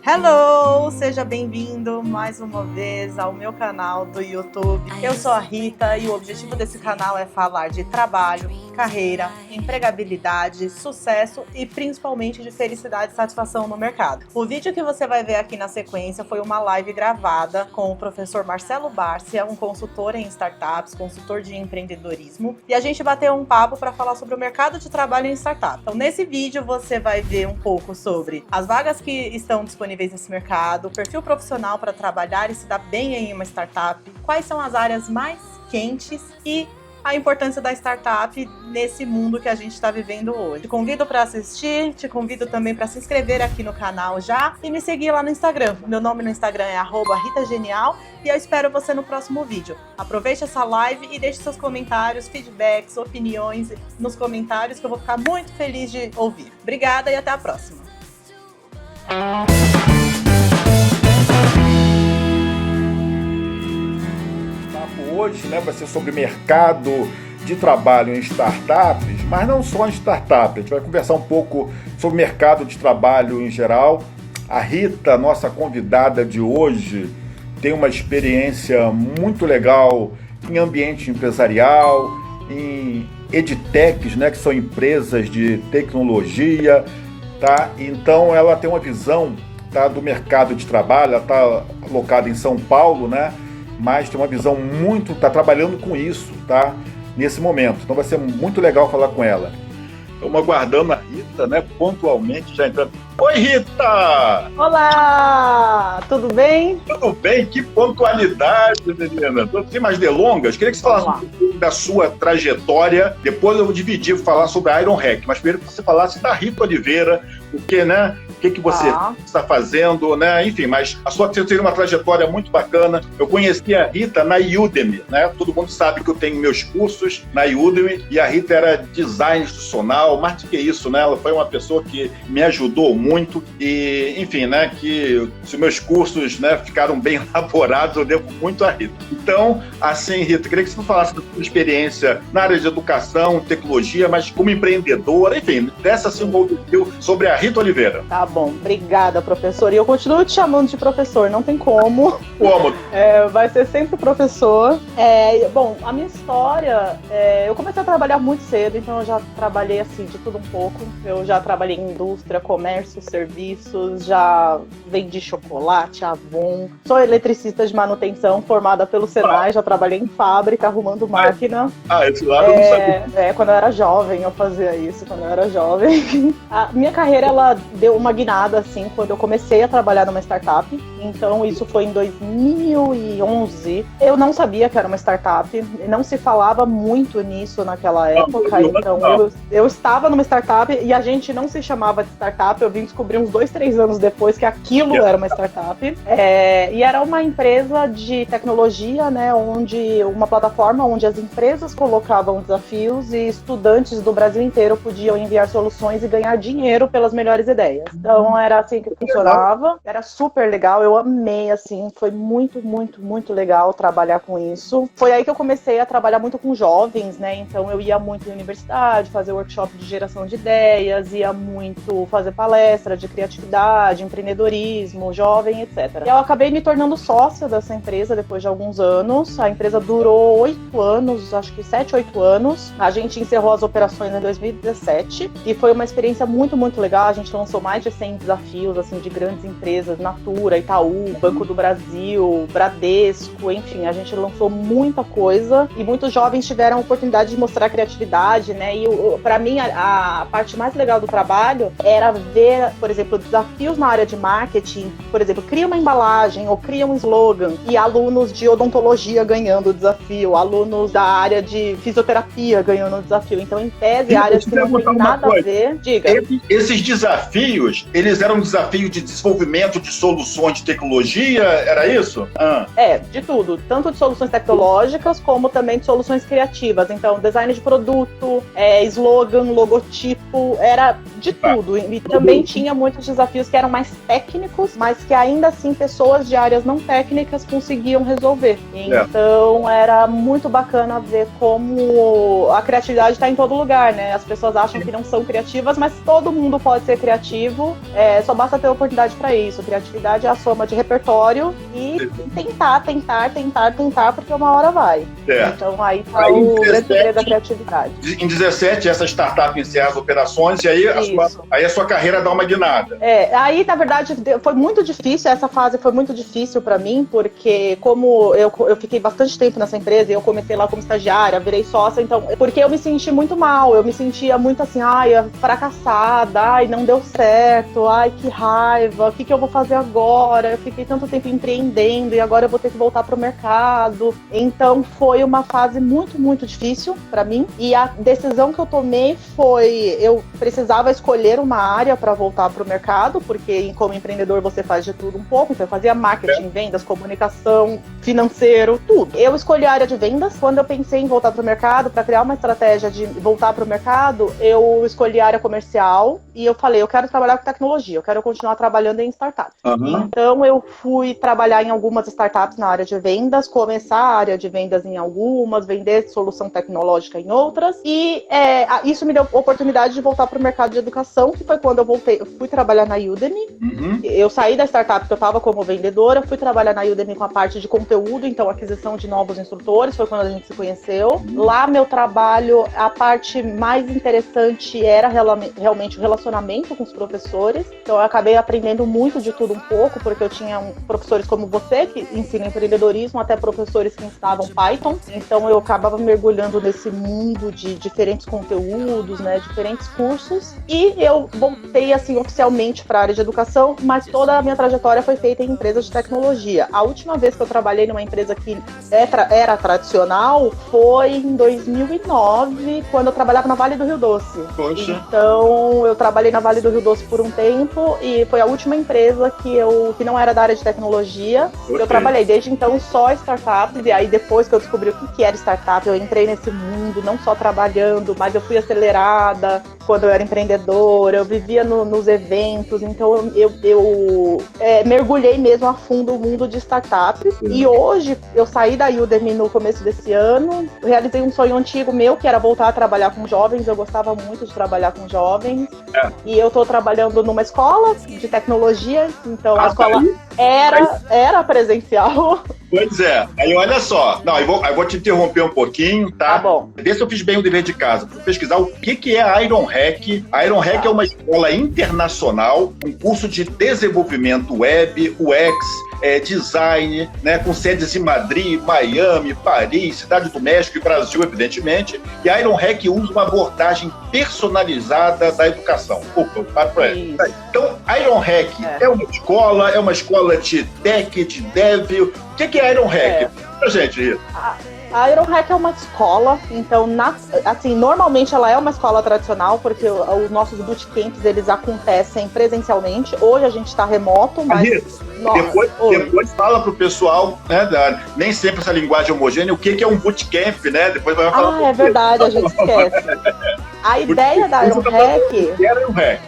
Hello! Seja bem-vindo mais uma vez ao meu canal do YouTube. Eu sou a Rita e o objetivo desse canal é falar de trabalho, carreira, empregabilidade, sucesso e principalmente de felicidade e satisfação no mercado. O vídeo que você vai ver aqui na sequência foi uma live gravada com o professor Marcelo Bárcia, um consultor em startups, consultor de empreendedorismo, e a gente bateu um papo para falar sobre o mercado de trabalho em startup. Então, nesse vídeo você vai ver um pouco sobre as vagas que estão disponíveis nesse mercado, o perfil profissional para trabalhar e se dar bem em uma startup, quais são as áreas mais quentes e a importância da startup nesse mundo que a gente está vivendo hoje. Te convido para assistir, te convido também para se inscrever aqui no canal já e me seguir lá no Instagram. Meu nome no Instagram é @RitaGenial e eu espero você no próximo vídeo. Aproveite essa live e deixe seus comentários, feedbacks, opiniões nos comentários que eu vou ficar muito feliz de ouvir. Obrigada e até a próxima. Hoje, vai ser sobre mercado de trabalho em startups, mas não só em startups. A gente vai conversar um pouco sobre mercado de trabalho em geral. A Rita, nossa convidada de hoje, tem uma experiência muito legal em ambiente empresarial, em edtechs, que são empresas de tecnologia, tá? Então ela tem uma visão, tá, do mercado de trabalho. Ela está alocada em São Paulo, mas tem uma visão está trabalhando com isso, tá? Nesse momento. Então vai ser muito legal falar com ela. Estamos aguardando a Rita, pontualmente, já entrando. Oi, Rita! Olá! Tudo bem? Tudo bem? Que pontualidade, menina! Sem mais delongas, queria que você falasse um pouco da sua trajetória. Depois eu vou dividir, falar sobre a Iron Hack, mas primeiro que você falasse da Rita Oliveira, o que você está fazendo, Enfim, mas você tem uma trajetória muito bacana. Eu conheci a Rita na Udemy, Todo mundo sabe que eu tenho meus cursos na Udemy e a Rita era design institucional, mais do que isso, Ela foi uma pessoa que me ajudou muito e, enfim, que se meus cursos, ficaram bem elaborados, eu devo muito a Rita. Então, assim, Rita, queria que você falasse da sua experiência na área de educação, tecnologia, mas como empreendedora, enfim, dessa assim um overview sobre a Rita Oliveira. Tá bom, obrigada, professor. E eu continuo te chamando de professor, não tem como. Como? Vai ser sempre professor. Bom, a minha história, eu comecei a trabalhar muito cedo, então eu já trabalhei assim de tudo um pouco. Eu já trabalhei em indústria, comércio, serviços, já vendi chocolate, Avon. Sou eletricista de manutenção, formada pelo Senai, já trabalhei em fábrica, arrumando máquina. Esse lado eu não sabia. Quando eu era jovem, eu fazia isso, quando eu era jovem. A minha carreira, ela deu uma guinada, assim, quando eu comecei a trabalhar numa startup. Então, isso foi em 2011. Eu não sabia que era uma startup, não se falava muito nisso naquela época. Então, eu estava numa startup e a gente não se chamava de startup. Eu vim descobrir uns 2-3 anos depois que aquilo era uma startup. E era uma empresa de tecnologia, onde uma plataforma onde as empresas colocavam desafios e estudantes do Brasil inteiro podiam enviar soluções e ganhar dinheiro pelas melhores ideias. Então era assim que funcionava, era super legal, eu amei, assim, foi muito, muito, muito legal trabalhar com isso. Foi aí que eu comecei a trabalhar muito com jovens, então eu ia muito em universidade, fazer workshop de geração de ideias, ia muito fazer palestra de criatividade, empreendedorismo, jovem, etc. E eu acabei me tornando sócia dessa empresa depois de alguns anos. A empresa durou 8 anos, acho que 7, 8 anos. A gente encerrou as operações em 2017 e foi uma experiência muito, muito legal. A gente lançou mais de 100 desafios, assim, de grandes empresas, Natura, Itaú, Banco do Brasil, Bradesco, enfim, a gente lançou muita coisa e muitos jovens tiveram a oportunidade de mostrar criatividade, E para mim, a parte mais legal do trabalho era ver, por exemplo, desafios na área de marketing, por exemplo, cria uma embalagem ou cria um slogan e alunos de odontologia ganhando o desafio, alunos da área de fisioterapia ganhando o desafio. Então, em tese, áreas que não tem nada a ver. Diga. Esses desafios, eles eram desafios de desenvolvimento de soluções de tecnologia, era isso? De tudo. Tanto de soluções tecnológicas, como também de soluções criativas. Então, design de produto, slogan, logotipo, era de tudo. E também tinha muitos desafios que eram mais técnicos, mas que ainda assim pessoas de áreas não técnicas conseguiam resolver. Então, era muito bacana a ver como a criatividade está em todo lugar, né? As pessoas acham que não são criativas, mas todo mundo pode ser criativo, só basta ter oportunidade para isso. Criatividade é a soma de repertório e tentar, porque uma hora vai. Então aí tá o grande segredo da criatividade. Em 17, essa startup encerra as operações e aí a sua carreira dá uma guinada. Aí na verdade foi muito difícil, essa fase foi muito difícil para mim, porque como eu fiquei bastante tempo nessa empresa e eu comecei lá como estagiária, virei sócia, então, porque eu me senti muito mal, eu me sentia muito assim, fracassada, não deu certo, que raiva, o que eu vou fazer agora? Eu fiquei tanto tempo empreendendo e agora eu vou ter que voltar pro mercado. Então foi uma fase muito, muito difícil para mim, e a decisão que eu tomei foi, eu precisava escolher uma área para voltar pro mercado, porque como empreendedor você faz de tudo um pouco, então eu fazia marketing, vendas, comunicação, financeiro, tudo. Eu escolhi a área de vendas. Quando eu pensei em voltar pro mercado, para criar uma estratégia de voltar pro mercado, eu escolhi a área comercial e eu falei, eu quero trabalhar com tecnologia, eu quero continuar trabalhando em startups. Então eu fui trabalhar em algumas startups na área de vendas, começar a área de vendas em algumas, vender solução tecnológica em outras, e isso me deu oportunidade de voltar pro mercado de educação, que foi quando eu fui trabalhar na Udemy. Eu saí da startup que eu estava como vendedora, fui trabalhar na Udemy com a parte de conteúdo, então aquisição de novos instrutores, foi quando a gente se conheceu. Lá meu trabalho, a parte mais interessante era realmente o relacionamento com os professores, então eu acabei aprendendo muito de tudo um pouco, porque eu tinha professores como você, que ensinam empreendedorismo, até professores que ensinavam Python, então eu acabava mergulhando nesse mundo de diferentes conteúdos, né, diferentes cursos, e eu voltei assim oficialmente para a área de educação, mas toda a minha trajetória foi feita em empresas de tecnologia. A última vez que eu trabalhei numa empresa que era tradicional foi em 2009, quando eu trabalhava na Vale do Rio Doce. Poxa. Então eu trabalhei na Vale do Rio Doce por um tempo e foi a última empresa que não era da área de tecnologia. Okay. Eu trabalhei desde então só startups, e aí depois que eu descobri o que era startup, eu entrei nesse mundo, não só trabalhando, mas eu fui acelerada quando eu era empreendedora, eu vivia nos eventos, então eu mergulhei mesmo a fundo o mundo de startups. Sim. E hoje eu saí da Udemy no começo desse ano, realizei um sonho antigo meu, que era voltar a trabalhar com jovens. Eu gostava muito de trabalhar com jovens, e eu estou trabalhando numa escola de tecnologia, então a escola era presencial. Pois é, aí olha só, eu vou te interromper um pouquinho, tá? Tá bom. Vê se eu fiz bem o dever de casa, vou pesquisar o que é a IronHack. A IronHack é uma escola internacional, um curso de desenvolvimento web, UX, design, né, com sedes em Madrid, Miami, Paris, Cidade do México e Brasil, evidentemente. E a IronHack usa uma abordagem personalizada da educação. Opa, para pra ela. Então, a IronHack é uma escola de tech, de dev. O que é a IronHack? Pra gente, Rita. A IronHack é uma escola, então, normalmente ela é uma escola tradicional, porque os nossos bootcamps, eles acontecem presencialmente. Hoje a gente está remoto, mas... Depois fala pro pessoal, né, nem sempre essa linguagem homogênea, o que é um bootcamp, né? Depois vai falar. É verdade, a gente esquece. A ideia da IronHack...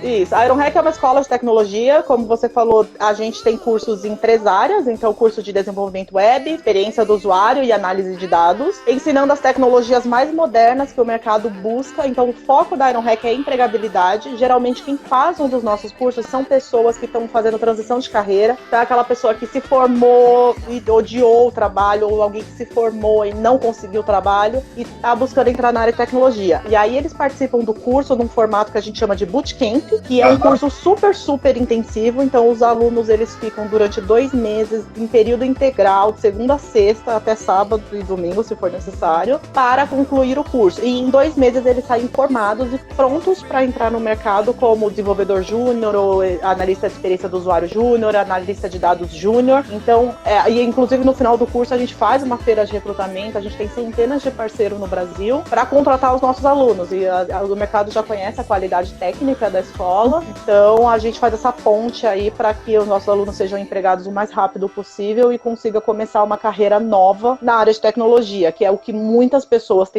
Isso, a IronHack é uma escola de tecnologia, como você falou, a gente tem cursos em 3 áreas, então curso de desenvolvimento web, experiência do usuário e análise de dados, ensinando as tecnologias mais modernas que o mercado busca. Então o foco da IronHack é a empregabilidade. Geralmente quem faz um dos nossos cursos são pessoas que estão fazendo transição de carreira, então aquela pessoa que se formou e odiou o trabalho, ou alguém que se formou e não conseguiu o trabalho e está buscando entrar na área de tecnologia. E aí eles participam do curso num formato que a gente chama de bootcamp, que é um curso super, super intensivo. Então os alunos, eles ficam durante 2 meses em período integral, de segunda a sexta até sábado e domingo, se for necessário, para concluir o curso. E em 2 meses eles saem formados e prontos para entrar no mercado como desenvolvedor júnior, ou analista de experiência do usuário júnior, analista de dados júnior. Então, e inclusive no final do curso a gente faz uma feira de recrutamento, a gente tem centenas de parceiros no Brasil para contratar os nossos alunos. E o mercado já conhece a qualidade técnica da escola, então a gente faz essa ponte aí para que os nossos alunos sejam empregados o mais rápido possível e consiga começar uma carreira nova na área de tecnologia, que é o que muitas pessoas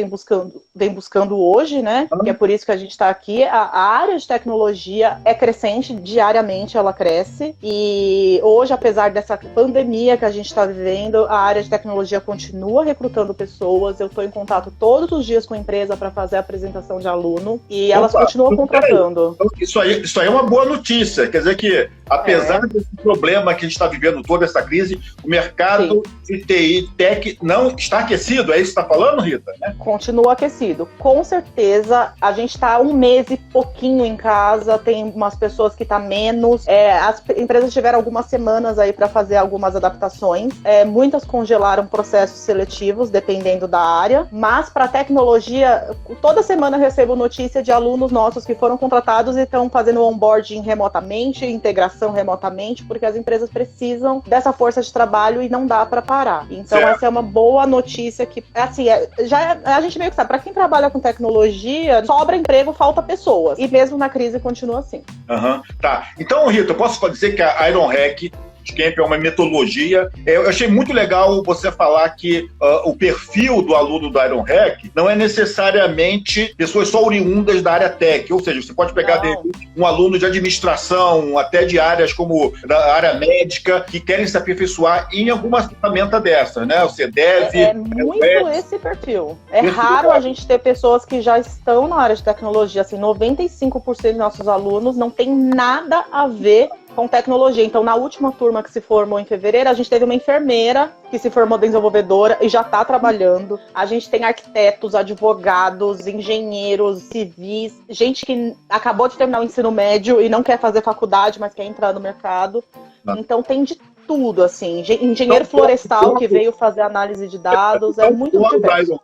vêm buscando hoje, né? Que é por isso que a gente está aqui. A área de tecnologia é crescente, diariamente ela cresce, e hoje, apesar dessa pandemia que a gente está vivendo, a área de tecnologia continua recrutando pessoas. Eu estou em contato todos os dias com a empresa para fazer a apresentação de aluno, e elas continuam contratando. Isso aí é uma boa notícia, quer dizer que, apesar desse problema que a gente está vivendo, toda essa crise, o mercado de TI, tech, não está aquecido, é isso que você está falando, Rita? Né? Continua aquecido, com certeza. A gente está um mês e pouquinho em casa, tem umas pessoas que tá menos, as empresas tiveram algumas semanas aí para fazer algumas adaptações, muitas congelaram processos seletivos, dependendo da área, mas para tecnologia, toda semana eu recebo notícia de alunos nossos que foram contratados e estão fazendo onboarding remotamente, integração remotamente, porque as empresas precisam dessa força de trabalho e não dá para parar. Então essa é uma boa notícia que, assim, a gente meio que sabe, para quem trabalha com tecnologia, sobra emprego, falta pessoas, e mesmo na crise continua assim. Tá, então, Rita, eu posso dizer que a IronHack Bootcamp é uma metodologia. Eu achei muito legal você falar que o perfil do aluno do IronHack não é necessariamente pessoas só oriundas da área tech, ou seja, você pode pegar um aluno de administração, até de áreas como da área médica, que querem se aperfeiçoar em alguma ferramenta dessas, né? Você deve... É muito esse perfil. É raro a gente ter pessoas que já estão na área de tecnologia, assim, 95% dos nossos alunos não tem nada a ver com tecnologia. Então, na última turma que se formou em fevereiro, a gente teve uma enfermeira que se formou desenvolvedora e já está trabalhando. A gente tem arquitetos, advogados, engenheiros, civis, gente que acabou de terminar o ensino médio e não quer fazer faculdade, mas quer entrar no mercado. Então, tem de tudo, assim. Engenheiro florestal que veio fazer análise de dados, é muito diverso.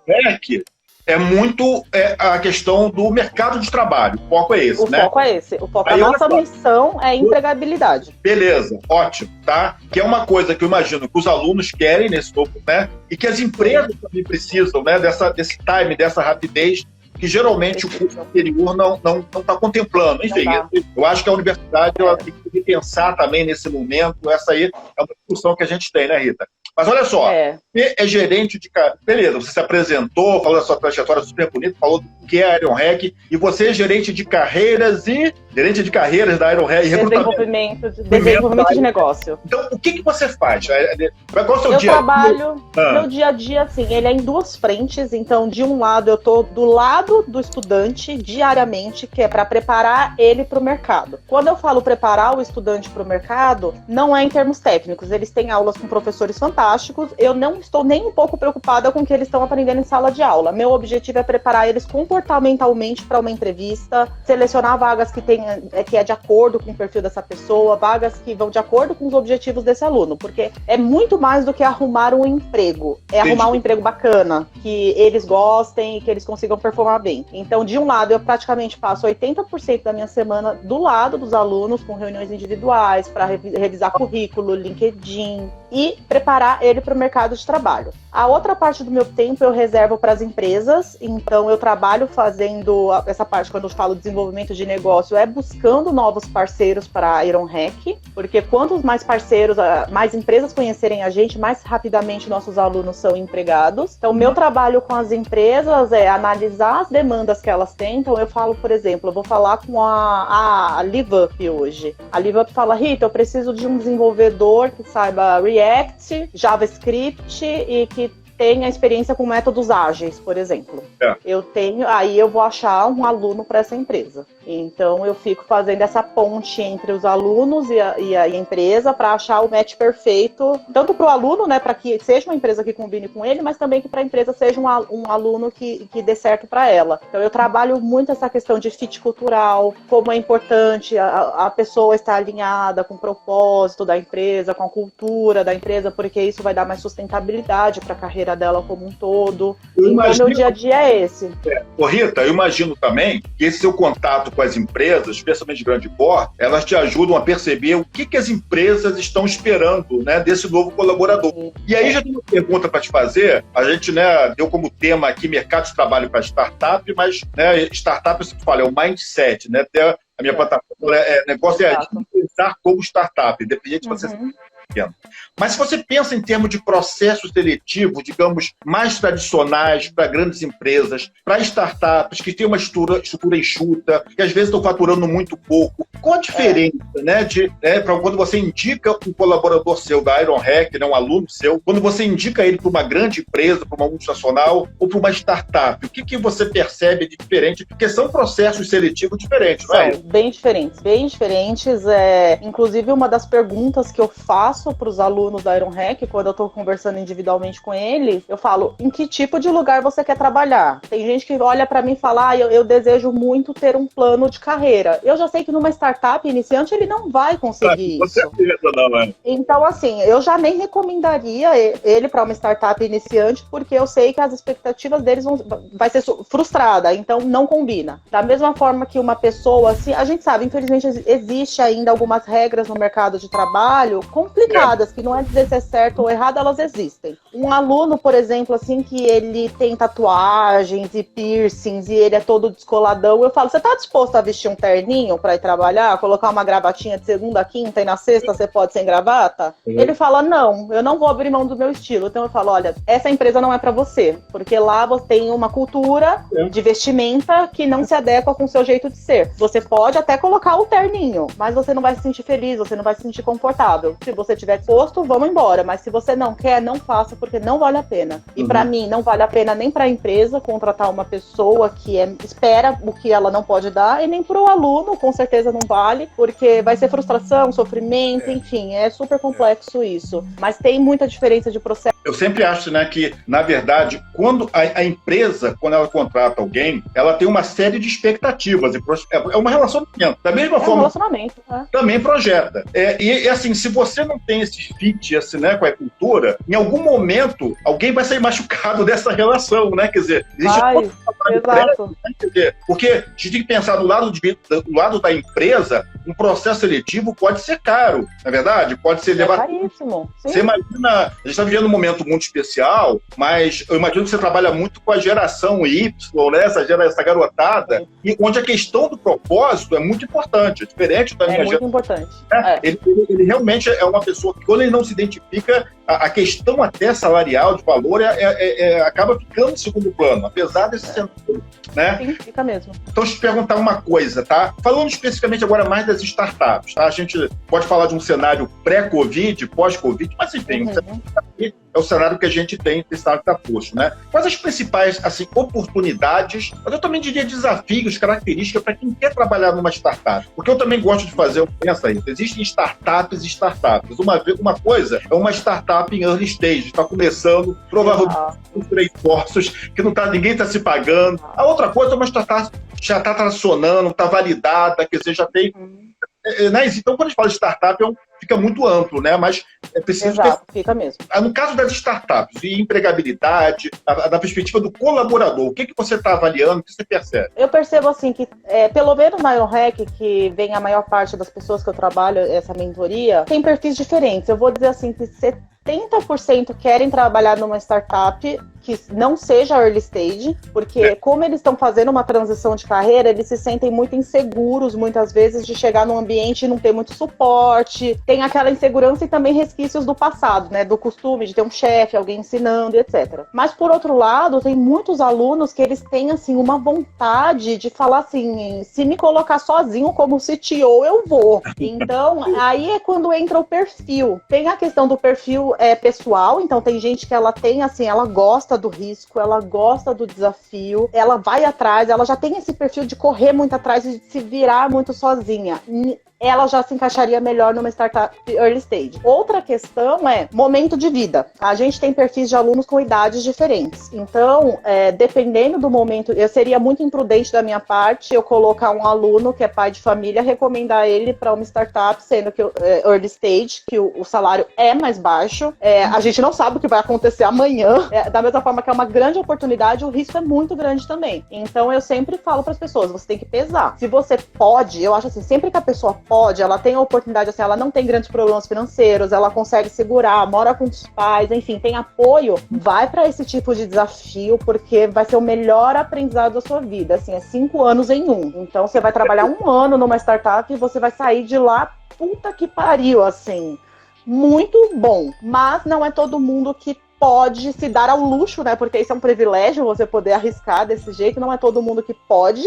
É muito a questão do mercado de trabalho. O foco é esse, né? O foco é esse. A nossa missão é empregabilidade. Beleza, ótimo, tá? Que é uma coisa que eu imagino que os alunos querem nesse novo, né? E que as empresas também precisam, né? Desse time, dessa rapidez, que geralmente o curso anterior não está contemplando. Enfim, eu acho que a universidade ela tem que pensar também nesse momento. Essa aí é uma discussão que a gente tem, né, Rita? Mas olha só, você é gerente de... Beleza, você se apresentou, falou da sua trajetória super bonita, falou do que é a IronHack, e você é gerente de carreiras da IronHack. Desenvolvimento de negócio. Então, o que você faz? Qual é o seu dia? Eu trabalho, meu dia a dia, assim, ele é em duas frentes. Então, de um lado, eu tô do lado do estudante diariamente, que é para preparar ele para o mercado. Quando eu falo preparar o estudante para o mercado, não é em termos técnicos. Eles têm aulas com professores fantásticos. Eu não estou nem um pouco preocupada com o que eles estão aprendendo em sala de aula. Meu objetivo é preparar eles comportamentalmente para uma entrevista, selecionar vagas que é de acordo com o perfil dessa pessoa, vagas que vão de acordo com os objetivos desse aluno, porque é muito mais do que arrumar um emprego. Arrumar um emprego bacana, que eles gostem e que eles consigam performar bem. Então, de um lado, eu praticamente passo 80% da minha semana do lado dos alunos, com reuniões individuais, para revisar currículo, LinkedIn, e preparar ele para o mercado de trabalho. A outra parte do meu tempo eu reservo para as empresas, então eu trabalho fazendo essa parte, quando eu falo desenvolvimento de negócio, buscando novos parceiros para a IronHack, porque quantos mais parceiros, mais empresas conhecerem a gente, mais rapidamente nossos alunos são empregados. Então, meu trabalho com as empresas é analisar as demandas que elas têm. Então, eu falo, por exemplo, eu vou falar com a LiveUp hoje. A LiveUp fala, Rita, eu preciso de um desenvolvedor que saiba React, JavaScript e que tenha experiência com métodos ágeis, por exemplo. Aí eu vou achar um aluno para essa empresa. Então, eu fico fazendo essa ponte entre os alunos e a empresa para achar o match perfeito, tanto para o aluno, né, para que seja uma empresa que combine com ele, mas também que para a empresa seja um aluno que dê certo para ela. Então, eu trabalho muito essa questão de fit cultural, como é importante a pessoa estar alinhada com o propósito da empresa, com a cultura da empresa, porque isso vai dar mais sustentabilidade para a carreira dela como um todo. Então, meu dia a dia é esse. Rita, eu imagino também que esse seu contato com as empresas, especialmente de grande porte, elas te ajudam a perceber o que as empresas estão esperando, né, desse novo colaborador. E aí já tem uma pergunta para te fazer. A gente, né, deu como tema aqui mercado de trabalho para startup, mas, né, startup, você fala, é o mindset, né? Até a minha plataforma, negócio é pensar como startup, independente de você ser pequeno. Mas se você pensa em termos de processos seletivos, digamos, mais tradicionais para grandes empresas, para startups que têm uma estrutura enxuta, que às vezes estão faturando muito pouco, qual a diferença, né, para quando você indica um colaborador seu da IronHack, né, um aluno seu, quando você indica ele para uma grande empresa, para uma multinacional ou para uma startup, o que você percebe de diferente? Porque são processos seletivos diferentes, não é? São bem diferentes, bem diferentes. Inclusive, uma das perguntas que eu faço para os alunos da IronHack, quando eu estou conversando individualmente com eles, eu falo, em que tipo de lugar você quer trabalhar? Tem gente que olha para mim e fala, eu desejo muito ter um plano de carreira. Eu já sei que numa startup iniciante ele não vai conseguir isso. Com certeza não, é. Então, assim, eu já nem recomendaria ele para uma startup iniciante, porque eu sei que as expectativas deles vai ser frustrada, então não combina. Da mesma forma que uma pessoa, assim, a gente sabe, infelizmente existe ainda algumas regras no mercado de trabalho complicadas, que não é dizer se é certo ou errado, elas existem. Um aluno, por exemplo, assim, que ele tem tatuagens e piercings e ele é todo descoladão, eu falo, você tá disposto a vestir um terninho pra ir trabalhar, colocar uma gravatinha de segunda a quinta e na sexta você pode sem gravata? Ele fala, não, eu não vou abrir mão do meu estilo. Então eu falo, olha, essa empresa não é pra você, porque lá você tem uma cultura de vestimenta que não se adequa com o seu jeito de ser. Você pode até colocar o terninho, mas você não vai se sentir feliz, você não vai se sentir confortável. Se você tiver disposto, vamos embora. Mas se você não quer, não faça, porque não vale a pena. E pra mim, não vale a pena nem pra empresa contratar uma pessoa que espera o que ela não pode dar, e nem pro aluno, com certeza não vale, porque vai ser frustração, sofrimento, enfim, é super complexo isso. Mas tem muita diferença de processo. Eu sempre acho, né, que, na verdade, quando a empresa, quando ela contrata alguém, ela tem uma série de expectativas. É um relacionamento. Da mesma forma, relacionamento, também projeta. E assim, se você não tem esse fit, assim, né, com a cultura, em algum momento, alguém vai sair machucado dessa relação, né? Quer dizer, existe exato. Né? Quer dizer, porque a gente tem que pensar do lado da empresa, um processo seletivo pode ser caro, não é verdade? Pode ser levado. Caríssimo. Sim. Você imagina, a gente está vivendo um momento muito especial, mas eu imagino que você trabalha muito com a geração Y, né? Essa garotada, e onde a questão do propósito é muito importante, é diferente da minha geração. É muito importante. Ele realmente é uma pessoa que, quando ele não se identifica, a questão até salarial de valor acaba ficando em segundo plano, apesar desse centro, né? Sim, fica mesmo. Então, deixa eu te perguntar uma coisa, tá? Falando especificamente agora mais das startups, tá? A gente pode falar de um cenário pré-Covid, pós-Covid, mas enfim, é o cenário que a gente tem, esse cenário que está posto, né? Quais as principais, assim, oportunidades, mas eu também diria desafios, características para quem quer trabalhar numa startup? Porque eu também gosto de fazer, pensa aí, existem startups e startups. Uma coisa é uma startup em early stage, está começando, provavelmente com 3 sócios, que ninguém está se pagando. A outra coisa é uma startup que já está tracionando, está validada, quer dizer, já tem... Né? Então, quando a gente fala de startup, fica muito amplo, né? Mas é preciso... Exato, fica mesmo. No caso das startups, e empregabilidade, da perspectiva do colaborador, o que você está avaliando, o que você percebe? Eu percebo, assim, que pelo menos na IronHack, que vem a maior parte das pessoas que eu trabalho, essa mentoria, tem perfis diferentes. Eu vou dizer assim, que 70% querem trabalhar numa startup que não seja early stage, porque como eles estão fazendo uma transição de carreira, eles se sentem muito inseguros, muitas vezes, de chegar num ambiente e não ter muito suporte, tem aquela insegurança e também resquícios do passado, né, do costume de ter um chefe, alguém ensinando, etc. Mas, por outro lado, tem muitos alunos que eles têm, assim, uma vontade de falar assim, se me colocar sozinho como CTO, eu vou. Então, aí é quando entra o perfil. Tem a questão do perfil pessoal, então tem gente que ela tem, assim, ela gosta do risco, ela gosta do desafio, ela vai atrás, ela já tem esse perfil de correr muito atrás e de se virar muito sozinha. ela já se encaixaria melhor numa startup early stage. Outra questão é momento de vida. A gente tem perfis de alunos com idades diferentes. Então, dependendo do momento, eu seria muito imprudente da minha parte eu colocar um aluno que é pai de família, recomendar ele para uma startup, sendo que early stage, que o salário é mais baixo. A gente não sabe o que vai acontecer amanhã. Da mesma forma que é uma grande oportunidade, o risco é muito grande também. Então, eu sempre falo para as pessoas, você tem que pesar. Se você pode, eu acho assim, sempre que a pessoa pode, ela tem a oportunidade, assim, ela não tem grandes problemas financeiros, ela consegue segurar, mora com os pais, enfim, tem apoio, vai para esse tipo de desafio, porque vai ser o melhor aprendizado da sua vida, assim, é 5 anos em um. Então, você vai trabalhar 1 ano numa startup e você vai sair de lá, puta que pariu, assim, muito bom. Mas não é todo mundo que pode se dar ao luxo, né? Porque isso é um privilégio, você poder arriscar desse jeito, não é todo mundo que pode.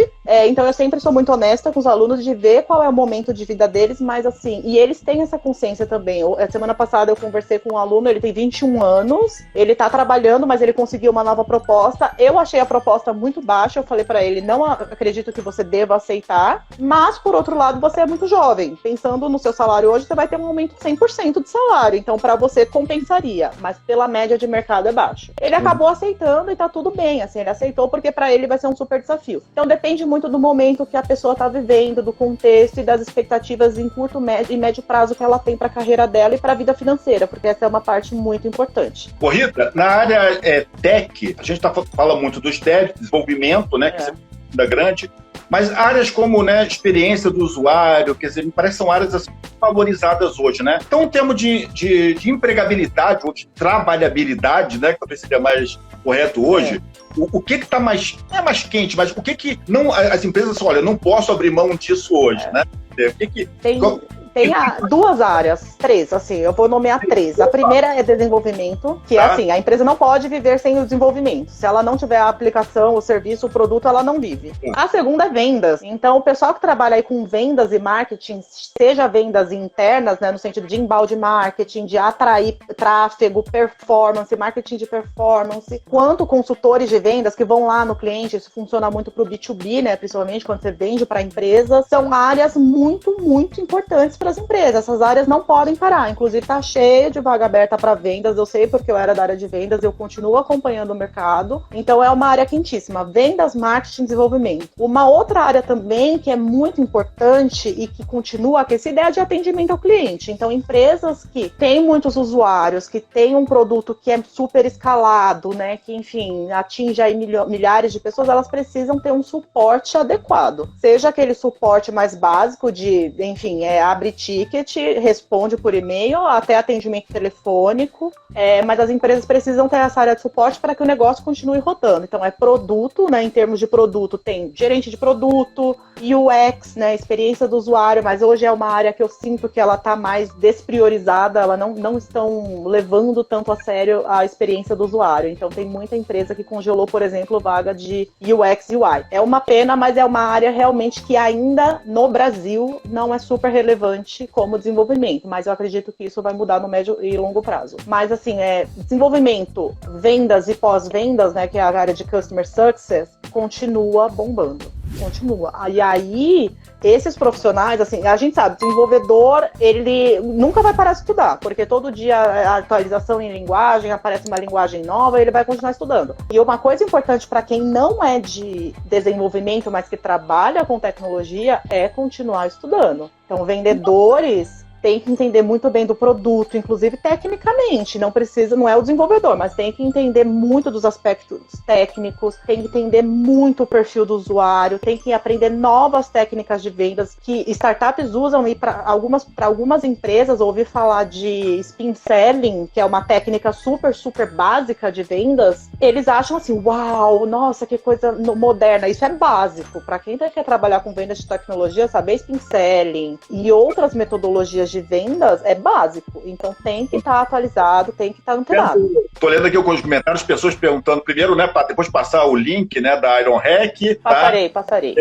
Então eu sempre sou muito honesta com os alunos de ver qual é o momento de vida deles, mas assim, e eles têm essa consciência também. Semana passada eu conversei com um aluno, ele tem 21 anos, ele tá trabalhando, mas ele conseguiu uma nova proposta. Eu achei a proposta muito baixa, eu falei pra ele, não acredito que você deva aceitar, mas por outro lado, você é muito jovem. Pensando no seu salário hoje, você vai ter um aumento de 100% de salário, então pra você compensaria, mas pela média de mercado é baixo. Ele acabou aceitando e tá tudo bem, assim, ele aceitou porque pra ele vai ser um super desafio. Então depende muito do momento que a pessoa tá vivendo, do contexto e das expectativas em curto e médio prazo que ela tem pra carreira dela e pra vida financeira, porque essa é uma parte muito importante. Ô Rita, na área tech, a gente fala muito dos devs, desenvolvimento, né, que é grande, mas áreas como, né, experiência do usuário, quer dizer, me parece que são áreas assim, valorizadas hoje, né? Então, em termos de empregabilidade ou de trabalhabilidade, né, que talvez seria mais correto hoje, o que está mais, não é mais quente, mas o que não, as empresas falam, olha, não posso abrir mão disso hoje, né? O que tem... Tem 2 áreas, 3, assim, eu vou nomear 3. A primeira é desenvolvimento, que é assim, a empresa não pode viver sem o desenvolvimento. Se ela não tiver a aplicação, o serviço, o produto, ela não vive. A segunda é vendas. Então, o pessoal que trabalha aí com vendas e marketing, seja vendas internas, né, no sentido de embalde marketing, de atrair tráfego, performance, marketing de performance, quanto consultores de vendas que vão lá no cliente, isso funciona muito para o B2B, né, principalmente quando você vende para empresas, são áreas muito, muito importantes para as empresas. Essas áreas não podem parar. Inclusive, tá cheio de vaga aberta para vendas. Eu sei porque eu era da área de vendas, eu continuo acompanhando o mercado. Então, é uma área quentíssima. Vendas, marketing, desenvolvimento. Uma outra área também que é muito importante e que continua aquecida é a de atendimento ao cliente. Então, empresas que têm muitos usuários, que têm um produto que é super escalado, né, que, enfim, atinge aí milhares de pessoas, elas precisam ter um suporte adequado. Seja aquele suporte mais básico de, enfim, abre ticket, responde por e-mail, até atendimento telefônico, mas as empresas precisam ter essa área de suporte para que o negócio continue rodando. Então, é produto, né, em termos de produto, tem gerente de produto, UX, né, experiência do usuário, mas hoje é uma área que eu sinto que ela está mais despriorizada, ela não estão levando tanto a sério a experiência do usuário. Então, tem muita empresa que congelou, por exemplo, vaga de UX e UI. É uma pena, mas é uma área realmente que ainda no Brasil não é super relevante como desenvolvimento, mas eu acredito que isso vai mudar no médio e longo prazo. Mas assim, desenvolvimento, vendas e pós-vendas, né, que é a área de Customer Success, continua bombando. Continua. E aí, esses profissionais, assim, a gente sabe, desenvolvedor, ele nunca vai parar de estudar, porque todo dia a atualização em linguagem, aparece uma linguagem nova, ele vai continuar estudando. E uma coisa importante para quem não é de desenvolvimento, mas que trabalha com tecnologia, é continuar estudando. Então, vendedores tem que entender muito bem do produto, inclusive tecnicamente, não é o desenvolvedor, mas tem que entender muito dos aspectos técnicos, tem que entender muito o perfil do usuário, tem que aprender novas técnicas de vendas que startups usam e para algumas empresas ouvir falar de spin selling, que é uma técnica super, super básica de vendas, eles acham assim, uau, nossa, que coisa moderna, isso é básico. Para quem quer trabalhar com vendas de tecnologia, saber spin selling e outras metodologias de vendas é básico, então tem que estar atualizado, tem que estar antenado. Estou lendo aqui alguns comentários, pessoas perguntando primeiro, né, para depois passar o link, né, da Iron Hack. Passarei.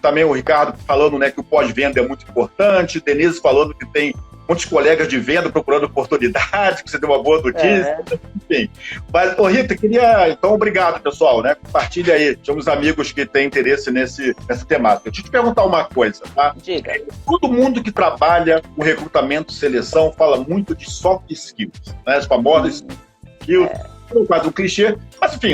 Também o Ricardo falando, né, que o pós-venda é muito importante, Denise falando que tem muitos colegas de venda procurando oportunidade, que você deu uma boa notícia, enfim. Mas, Rita, queria, então, obrigado, pessoal, né? Compartilha aí, temos amigos que têm interesse nessa temática. Deixa eu te perguntar uma coisa, tá? Diga. Todo mundo que trabalha com recrutamento e seleção fala muito de soft skills, né? As famosas skills. Quase um clichê, mas enfim,